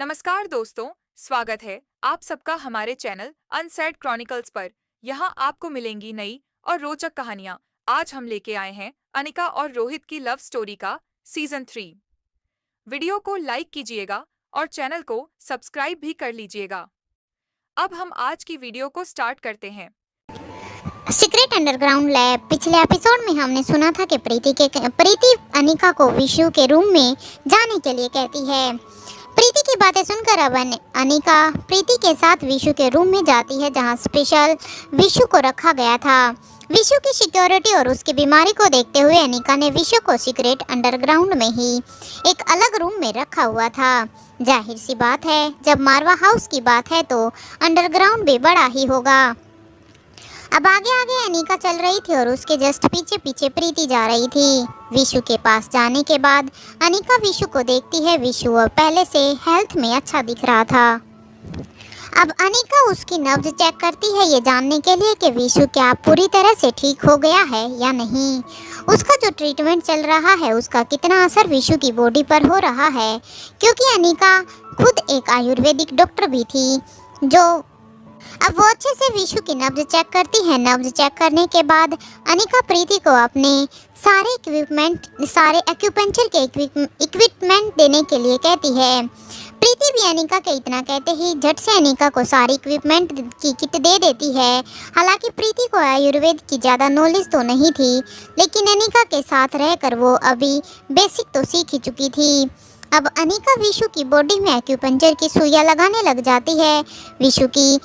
नमस्कार दोस्तों, स्वागत है आप सबका हमारे चैनल अनसेड क्रॉनिकल्स पर। यहाँ आपको मिलेंगी नई और रोचक कहानियाँ। आज हम लेके आए हैं अनिका और रोहित की लव स्टोरी का सीजन 3। वीडियो को लाइक कीजिएगा और चैनल को सब्सक्राइब भी कर लीजिएगा। अब हम आज की वीडियो को स्टार्ट करते हैं। Secret underground lab. पिछले एपिसोड में हमने सुना था कि प्रीति अनिका को विशु के रूम में जाने के लिए कहती है। प्रीति की बातें सुनकर अब अनिका प्रीति के साथ विशु के रूम में जाती है, जहां स्पेशल विशु को रखा गया था। विशु की सिक्योरिटी और उसकी बीमारी को देखते हुए अनिका ने विशु को सीक्रेट अंडरग्राउंड में ही एक अलग रूम में रखा हुआ था। जाहिर सी बात है, जब मारवा हाउस की बात है तो अंडरग्राउंड भी बड़ा ही होगा। अब आगे आगे अनिका चल रही थी और उसके जस्ट पीछे पीछे प्रीति जा रही थी। विशु के पास जाने के बाद अनिका विशु को देखती है। विशु अब पहले से हेल्थ में अच्छा दिख रहा था। अब अनिका उसकी नब्ज चेक करती है, ये जानने के लिए कि विशु क्या पूरी तरह से ठीक हो गया है या नहीं। उसका जो ट्रीटमेंट चल रहा है उसका कितना असर विशु की बॉडी पर हो रहा है, क्योंकि अनिका खुद एक आयुर्वेदिक डॉक्टर भी थी। अब वो अच्छे से विशु की नब्ज चेक करती है। नब्ज चेक करने के बाद अनिका प्रीति को अपने सारे एक्यूपेंचर के इक्विपमेंट देने के लिए कहती है। प्रीति भी अनिका के इतना कहते ही झट से अनिका को सारी इक्विपमेंट की किट दे देती है। हालांकि प्रीति को आयुर्वेद की ज़्यादा नॉलेज तो नहीं थी, लेकिन अनिका के साथ रहकर वो अभी बेसिक तो सीख ही चुकी थी। अब अनिका विशु की बॉडी में एक्यूपेंचर की सुइयां लगाने लग जाती है। विशु की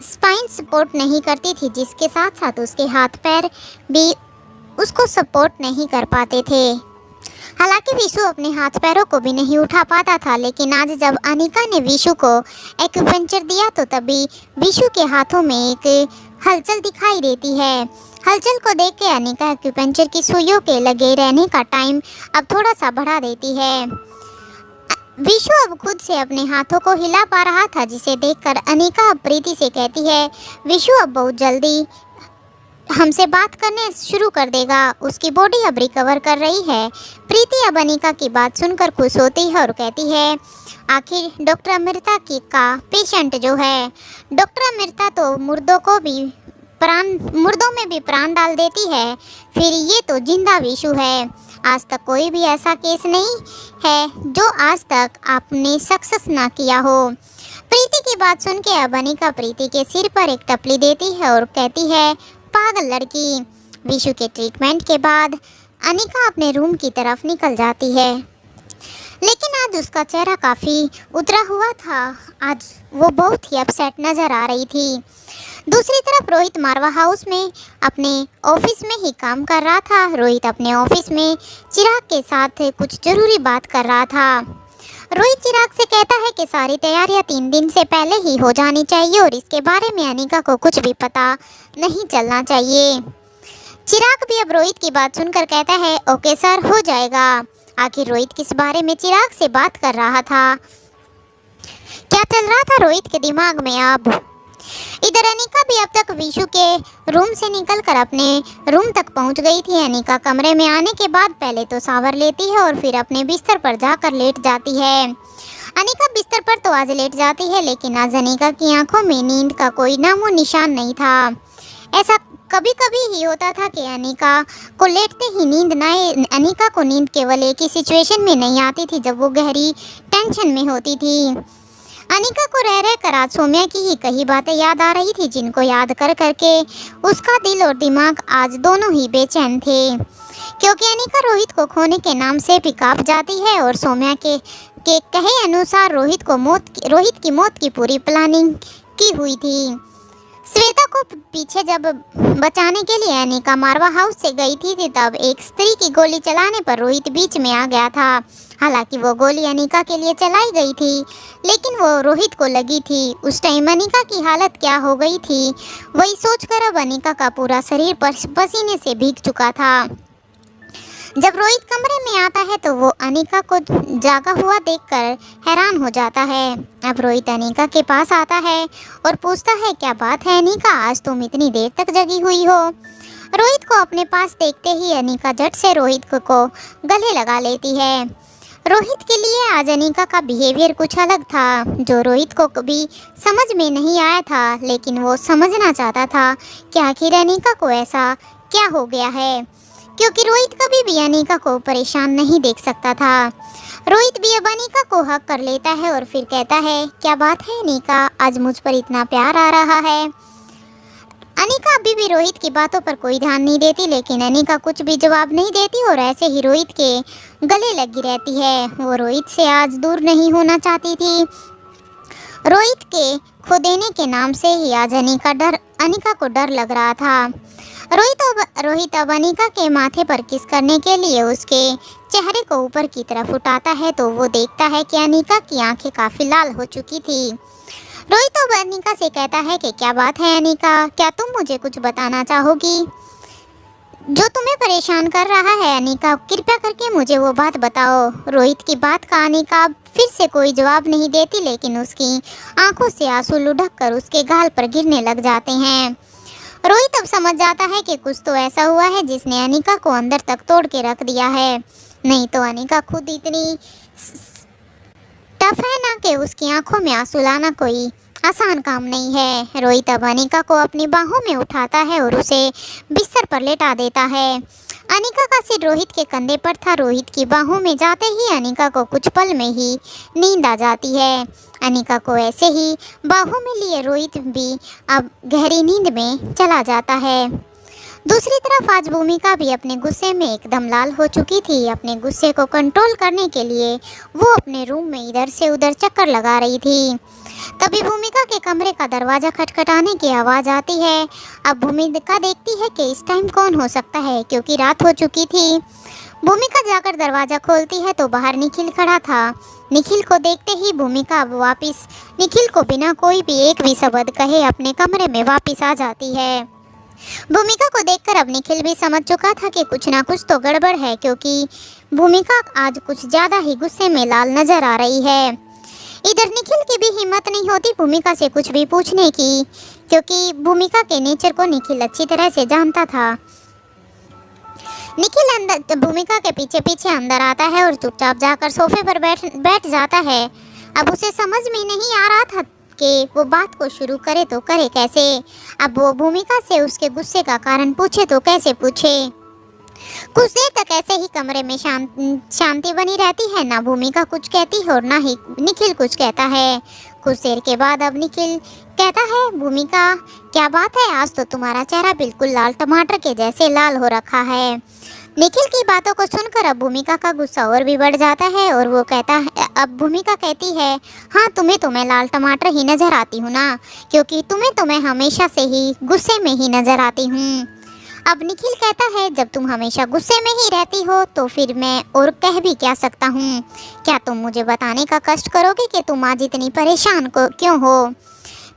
स्पाइन सपोर्ट नहीं करती थी, जिसके साथ साथ उसके हाथ पैर भी उसको सपोर्ट नहीं कर पाते थे। हालांकि विशु अपने हाथ पैरों को भी नहीं उठा पाता था, लेकिन आज जब अनिका ने विशु को एक्यूपेंचर दिया तो तभी विशु के हाथों में एक हलचल दिखाई देती है। हलचल को देख के अनिका एक्यूपेंचर की सुइयों के लगे रहने का टाइम अब थोड़ा सा बढ़ा देती है। विशु अब खुद से अपने हाथों को हिला पा रहा था, जिसे देखकर अनिका अब प्रीति से कहती है विशु अब बहुत जल्दी हमसे बात करने शुरू कर देगा। उसकी बॉडी अब रिकवर कर रही है। प्रीति अब अनिका की बात सुनकर खुश होती है और कहती है आखिर डॉक्टर अमृता की का पेशेंट जो है, डॉक्टर अमृता तो मुर्दों में भी प्राण डाल देती है, फिर ये तो जिंदा विशु है। आज तक कोई भी ऐसा केस नहीं है जो आज तक आपने सक्सेस ना किया हो। प्रीति की बात सुन के अब अनिका प्रीति के सिर पर एक टपली देती है और कहती है पागल लड़की। विशु के ट्रीटमेंट के बाद अनिका अपने रूम की तरफ निकल जाती है, लेकिन आज उसका चेहरा काफ़ी उतरा हुआ था। आज वो बहुत ही अपसेट नज़र आ रही थी। दूसरी तरफ रोहित मारवा हाउस में अपने ऑफिस में ही काम कर रहा था। रोहित अपने ऑफिस में चिराग के साथ कुछ ज़रूरी बात कर रहा था। रोहित चिराग से कहता है कि सारी तैयारियां 3 दिन से पहले ही हो जानी चाहिए और इसके बारे में अनिका को कुछ भी पता नहीं चलना चाहिए। चिराग भी अब रोहित की बात सुनकर कहता है ओके सर, हो जाएगा। आखिर रोहित किस बारे में चिराग से बात कर रहा था, क्या चल रहा था रोहित के दिमाग में। अब इधर अनिका भी अब तक विशु के रूम से निकलकर अपने रूम तक पहुंच गई थी। अनिका कमरे में आने के बाद पहले तो शावर लेती है और फिर अपने बिस्तर पर जाकर लेट जाती है। अनिका बिस्तर पर तो आज लेट जाती है, लेकिन आज अनिका की आंखों में नींद का कोई नामो निशान नहीं था। ऐसा कभी कभी ही होता था कि अनिका को लेटते ही नींद ना आए। अनिका को नींद केवल एक ही सिचुएशन में नहीं आती थी, जब वो गहरी टेंशन में होती थी। अनिका को रह रह कर आज सौम्या की ही कई बातें याद आ रही थी, जिनको याद कर करके उसका दिल और दिमाग आज दोनों ही बेचैन थे, क्योंकि अनिका रोहित को खोने के नाम से भी कांप जाती है और सौम्या के कहे अनुसार रोहित की मौत की पूरी प्लानिंग की हुई थी। श्वेता को पीछे जब बचाने के लिए अनिका मारवा हाउस से गई थी तब एक स्त्री की गोली चलाने पर रोहित बीच में आ गया था। हालांकि वो गोली अनिका के लिए चलाई गई थी, लेकिन वो रोहित को लगी थी। उस टाइम अनिका की हालत क्या हो गई थी, वही सोचकर अब अनिका का पूरा शरीर पसीने से भीग चुका था। जब रोहित कमरे में आता है तो वो अनिका को जागा हुआ देखकर हैरान हो जाता है। अब रोहित अनिका के पास आता है और पूछता है क्या बात है अनिका, आज तुम इतनी देर तक जगी हुई हो। रोहित को अपने पास देखते ही अनिका झट से रोहित को गले लगा लेती है। रोहित के लिए आज अनिका का बिहेवियर कुछ अलग था, जो रोहित को कभी समझ में नहीं आया था, लेकिन वो समझना चाहता था कि आखिर अनिका को ऐसा क्या हो गया है, क्योंकि रोहित कभी भी अनिका को परेशान नहीं देख सकता था। रोहित भी अब अनिका को हक कर लेता है और फिर कहता है, क्या बात है अनिका, आज मुझ पर इतना प्यार आ रहा है। अनिका अभी भी रोहित की बातों पर कोई ध्यान नहीं देती, लेकिन अनिका कुछ भी जवाब नहीं देती और ऐसे ही रोहित के गले लगी रहती है। वो रोहित से आज दूर नहीं होना चाहती थी। रोहित के खो देने के नाम से ही आज अनिका को डर लग रहा था। रोहित अब अनिका के माथे पर किस करने के लिए उसके चेहरे को ऊपर की तरफ उठाता है, तो वो देखता है कि अनिका की आंखें काफी लाल हो चुकी थी। रोहित अब अनिका से कहता है कि क्या बात है अनिका, क्या तुम मुझे कुछ बताना चाहोगी? जो तुम्हें परेशान कर रहा है अनिका, कृपया करके मुझे वो बात बताओ। रोहित की बात का अनिका फिर से कोई जवाब नहीं देती, लेकिन उसकी आंखों से आंसू लुढ़क कर उसके गाल पर गिरने लग जाते हैं। रोहित अब समझ जाता है कि कुछ तो ऐसा हुआ है जिसने अनिका को अंदर तक तोड़ के रख दिया है। नहीं तो अनिका खुद इतनी टफ है ना कि उसकी आंखों में आंसू लाना कोई आसान काम नहीं है। रोहित अब अनिका को अपनी बाहों में उठाता है और उसे बिस्तर पर लेटा देता है। अनिका का सिर रोहित के कंधे पर था। रोहित की बाहों में जाते ही अनिका को कुछ पल में ही नींद आ जाती है। अनिका को ऐसे ही बाहों में लिए रोहित भी अब गहरी नींद में चला जाता है। दूसरी तरफ आज भूमिका भी अपने गुस्से में एकदम लाल हो चुकी थी। अपने गुस्से को कंट्रोल करने के लिए वो अपने रूम में इधर से उधर चक्कर लगा रही थी। तभी भूमिका के कमरे का दरवाज़ा खटखटाने की आवाज़ आती है। अब भूमिका देखती है कि इस टाइम कौन हो सकता है, क्योंकि रात हो चुकी थी। भूमिका जाकर दरवाज़ा खोलती है तो बाहर निखिल खड़ा था। निखिल को देखते ही भूमिका अब वापस निखिल को बिना कोई भी एक भी शब्द कहे अपने कमरे में वापस आ जाती है। भूमिका को देखकर अब निखिल भी समझ चुका था कि कुछ ना कुछ तो गड़बड़ है, क्योंकि भूमिका आज कुछ ज़्यादा ही गुस्से में लाल नजर आ रही है। इधर निखिल की भी हिम्मत नहीं होती भूमिका से कुछ भी पूछने की, क्योंकि भूमिका के नेचर को निखिल अच्छी तरह से जानता था। निखिल अंदर भूमिका के पीछे पीछे अंदर आता है और चुपचाप जाकर सोफे पर बैठ जाता है। अब उसे समझ में नहीं आ रहा था कि वो बात को शुरू करे तो करे कैसे। अब वो भूमिका से उसके गुस्से का कारण पूछे तो कैसे पूछे। कुछ देर तक ऐसे ही कमरे में शांति बनी रहती है। ना भूमिका कुछ कहती है और ना ही निखिल कुछ कहता है। कुछ देर के बाद अब निखिल कहता है, भूमिका क्या बात है, आज तो तुम्हारा चेहरा बिल्कुल लाल टमाटर के जैसे लाल हो रखा है। निखिल की बातों को सुनकर अब भूमिका का गुस्सा और भी बढ़ जाता है और वो कहता है, अब भूमिका कहती है, हाँ तुम्हें तो मैं लाल टमाटर ही नज़र आती हूँ ना, क्योंकि तुम्हें तो मैं हमेशा से ही गुस्से में ही नज़र आती हूँ। अब निखिल कहता है, जब तुम हमेशा गुस्से में ही रहती हो तो फिर मैं और कह भी क्या सकता हूँ। क्या तुम मुझे बताने का कष्ट करोगे कि तुम आज इतनी परेशान क्यों हो।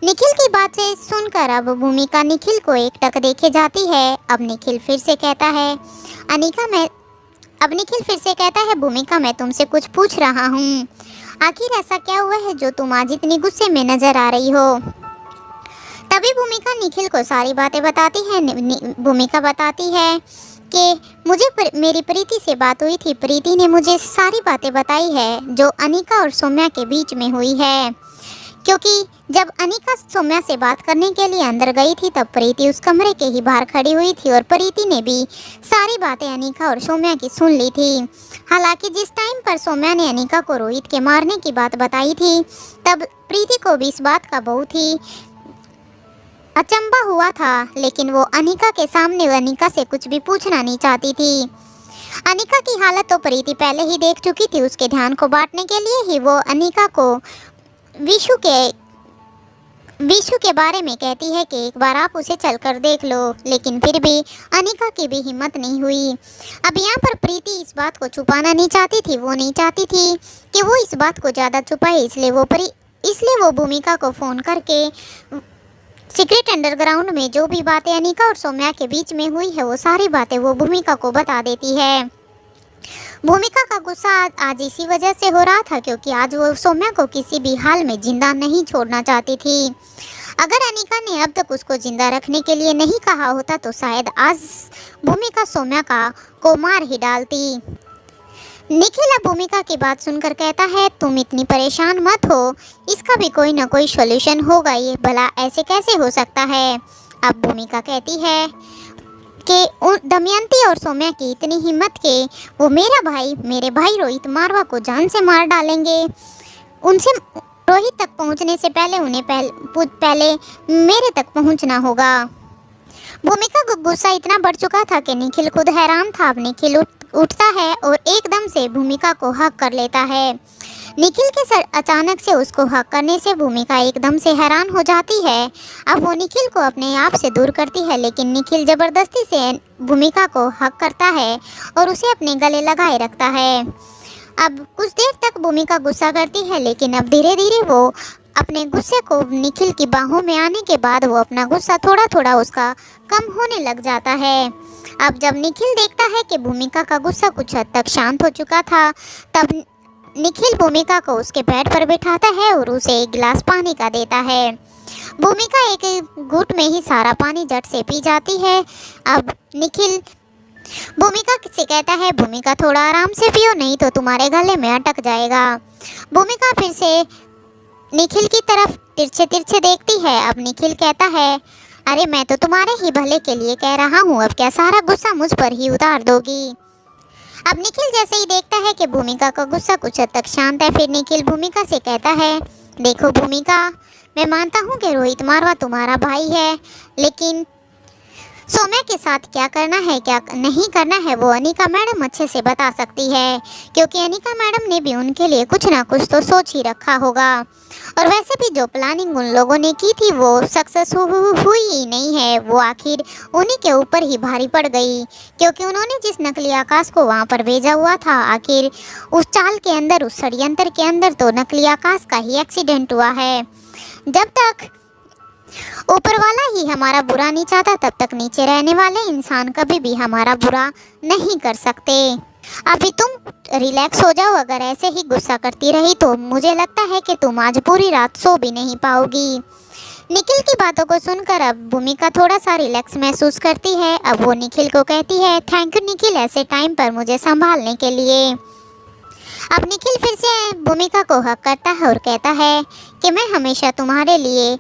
निखिल की बात से सुनकर अब भूमिका निखिल को एकटक देखे जाती है। अब निखिल फिर से कहता है, भूमिका मैं तुमसे कुछ पूछ रहा हूँ। आखिर ऐसा क्या हुआ है जो तुम आज इतनी गुस्से में नजर आ रही हो। तभी भूमिका निखिल को सारी बातें बताती है। भूमिका बताती है कि मेरी प्रीति से बात हुई थी। प्रीति ने मुझे सारी बातें बताई है जो अनिका और सौम्या के बीच में हुई है, क्योंकि जब अनिका सौम्या से बात करने के लिए अंदर गई थी तब प्रीति उस कमरे के ही बाहर खड़ी हुई थी और प्रीति ने भी सारी बातें अनिका और सौम्या की सुन ली थी। हालांकि जिस टाइम पर सौम्या ने अनिका को रोहित के मारने की बात बताई थी तब प्रीति को भी इस बात का बहुत ही अचंभा हुआ था, लेकिन वो अनिका के सामने अनिका से कुछ भी पूछना नहीं चाहती थी। अनिका की हालत तो प्रीति पहले ही देख चुकी थी। उसके ध्यान को बांटने के लिए ही वो अनिका को विशु के बारे में कहती है कि एक बार आप उसे चलकर देख लो, लेकिन फिर भी अनिका की भी हिम्मत नहीं हुई। अब यहाँ पर प्रीति इस बात को छुपाना नहीं चाहती थी। वो नहीं चाहती थी कि वो इस बात को ज़्यादा छुपाए, इसलिए वो भूमिका को फ़ोन करके सीक्रेट अंडरग्राउंड में जो भी बातें अनिका और सौम्या के बीच में हुई है वो सारी बातें वो भूमिका को बता देती है। भूमिका का गुस्सा आज इसी वजह से हो रहा था, क्योंकि आज वो सौम्या को किसी भी हाल में जिंदा नहीं छोड़ना चाहती थी। अगर अनिका ने अब तक उसको जिंदा रखने के लिए नहीं कहा होता तो शायद आज भूमिका सौम्या को मार ही डालती। निखिल अब भूमिका की बात सुनकर कहता है, तुम इतनी परेशान मत हो, इसका भी कोई ना कोई सॉल्यूशन होगा, ये भला ऐसे कैसे हो सकता है। अब भूमिका कहती है कि दमयंती और सौम्या की इतनी हिम्मत के वो मेरे भाई रोहित मारवा को जान से मार डालेंगे। उनसे रोहित तक पहुंचने से पहले उन्हें पहले मेरे तक पहुंचना होगा। भूमिका को गुस्सा इतना बढ़ चुका था कि निखिल खुद हैरान था। अब निखिल उठता है और एकदम से भूमिका को हक कर लेता है। निखिल के सर अचानक से उसको हक करने से भूमिका एकदम से हैरान हो जाती है। अब वो निखिल को अपने आप से दूर करती है, लेकिन निखिल जबरदस्ती से भूमिका को हक करता है और उसे अपने गले लगाए रखता है। अब कुछ देर तक भूमिका गुस्सा करती है, लेकिन अब धीरे धीरे वो अपने गुस्से को निखिल की बाहों में आने के बाद वो अपना गुस्सा थोड़ा थोड़ा उसका कम होने लग जाता है। अब जब निखिल देखता है कि भूमिका का गुस्सा कुछ हद तक शांत हो चुका था, तब निखिल भूमिका को उसके बेड पर बिठाता है और उसे एक गिलास पानी का देता है। भूमिका एक घूंट में ही सारा पानी झट से पी जाती है। अब निखिल भूमिका से कहता है, भूमिका थोड़ा आराम से पियो, नहीं तो तुम्हारे गले में अटक जाएगा। भूमिका फिर से निखिल की तरफ तिरछे तिरछे देखती है। अब निखिल कहता है, अरे मैं तो तुम्हारे ही भले के लिए कह रहा हूँ, अब क्या सारा गुस्सा मुझ पर ही उतार दोगी। अब निखिल जैसे ही देखता है कि भूमिका का गुस्सा कुछ हद तक शांत है, फिर निखिल भूमिका से कहता है, देखो भूमिका, मैं मानता हूँ कि रोहित मारवा तुम्हारा भाई है, लेकिन सौम्या के साथ क्या करना है क्या नहीं करना है वो अनिका मैडम अच्छे से बता सकती है, क्योंकि अनिका मैडम ने भी उनके लिए कुछ ना कुछ तो सोच ही रखा होगा। और वैसे भी जो प्लानिंग उन लोगों ने की थी वो सक्सेस हुई ही नहीं है, वो आखिर उन्हीं के ऊपर ही भारी पड़ गई, क्योंकि उन्होंने जिस नकली आकाश को वहाँ पर भेजा हुआ था, आखिर उस चाल के अंदर, उस षड्यंत्र के अंदर तो नकली आकाश का ही एक्सीडेंट हुआ है। जब तक ऊपर वाला ही हमारा बुरा नहीं चाहता, तब तक नीचे रहने वाले इंसान कभी भी हमारा बुरा नहीं कर सकते। अभी तुम रिलैक्स हो जाओ, अगर ऐसे ही गुस्सा करती रही तो मुझे लगता है कि तुम आज पूरी रात सो भी नहीं पाओगी। निखिल की बातों को सुनकर अब भूमिका थोड़ा सा रिलैक्स महसूस करती है। अब वो निखिल को कहती है, थैंक यू निखिल, ऐसे टाइम पर मुझे संभालने के लिए। अब निखिल फिर से भूमिका को हक करता है और कहता है कि मैं हमेशा तुम्हारे लिए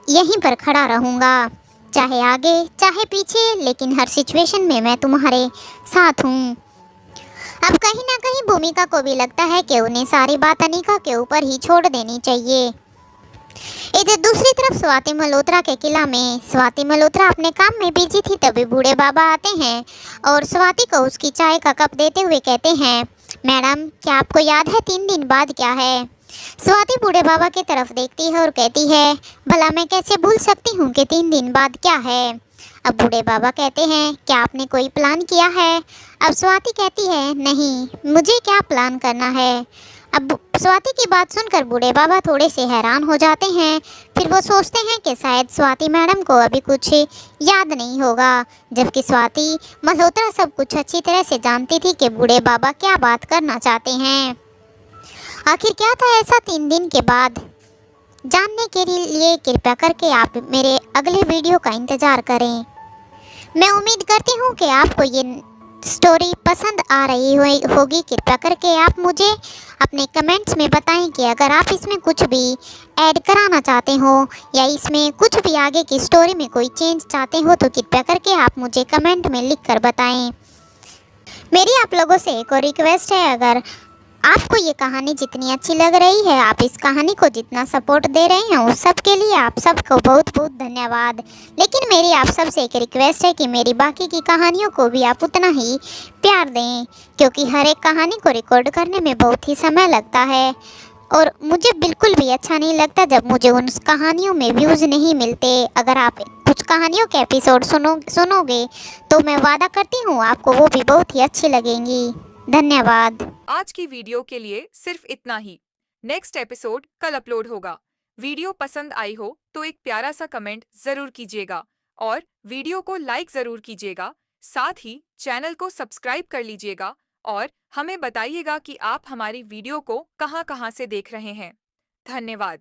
यहीं पर खड़ा रहूँगा, चाहे आगे चाहे पीछे, लेकिन हर सिचुएशन में मैं तुम्हारे साथ हूँ। अब कहीं ना कहीं भूमिका को भी लगता है कि उन्हें सारी बात अनिका के ऊपर ही छोड़ देनी चाहिए। इधर दूसरी तरफ स्वाति मल्होत्रा के किला में स्वाति मल्होत्रा अपने काम में बिजी थी, तभी बूढ़े बाबा आते हैं और स्वाति को उसकी चाय का कप देते हुए कहते हैं, मैडम क्या आपको याद है 3 दिन बाद क्या है। स्वाति बूढ़े बाबा की तरफ देखती है और कहती है, भला मैं कैसे भूल सकती हूँ कि 3 दिन बाद क्या है। अब बूढ़े बाबा कहते हैं, क्या आपने कोई प्लान किया है। अब स्वाति कहती है, नहीं, मुझे क्या प्लान करना है। अब स्वाति की बात सुनकर बूढ़े बाबा थोड़े से हैरान हो जाते हैं। फिर वो सोचते हैं कि शायद स्वाति मैडम को अभी कुछ याद नहीं होगा, जबकि स्वाति मल्होत्रा सब कुछ अच्छी तरह से जानती थी कि बूढ़े बाबा क्या बात करना चाहते हैं। आखिर क्या था ऐसा 3 दिन के बाद, जानने के लिए कृपया करके आप मेरे अगले वीडियो का इंतज़ार करें। मैं उम्मीद करती हूँ कि आपको ये स्टोरी पसंद आ रही होगी। कृपया करके आप मुझे अपने कमेंट्स में बताएं कि अगर आप इसमें कुछ भी ऐड कराना चाहते हो या इसमें कुछ भी आगे की स्टोरी में कोई चेंज चाहते हो, तो कृपया करके आप मुझे कमेंट में लिख कर बताएं। मेरी आप लोगों से एक और रिक्वेस्ट है, अगर आपको ये कहानी जितनी अच्छी लग रही है, आप इस कहानी को जितना सपोर्ट दे रहे हैं, उस सब के लिए आप सबको बहुत बहुत धन्यवाद। लेकिन मेरी आप सबसे एक रिक्वेस्ट है कि मेरी बाकी की कहानियों को भी आप उतना ही प्यार दें, क्योंकि हर एक कहानी को रिकॉर्ड करने में बहुत ही समय लगता है और मुझे बिल्कुल भी अच्छा नहीं लगता जब मुझे उन कहानियों में व्यूज़ नहीं मिलते। अगर आप कुछ कहानियों के एपिसोड सुनोगे तो मैं वादा करती हूँ आपको वो भी बहुत ही अच्छी लगेंगी। धन्यवाद। आज की वीडियो के लिए सिर्फ इतना ही। नेक्स्ट एपिसोड कल अपलोड होगा। वीडियो पसंद आई हो तो एक प्यारा सा कमेंट जरूर कीजिएगा और वीडियो को लाइक जरूर कीजिएगा। साथ ही चैनल को सब्सक्राइब कर लीजिएगा और हमें बताइएगा कि आप हमारी वीडियो को कहां-कहां से देख रहे हैं। धन्यवाद।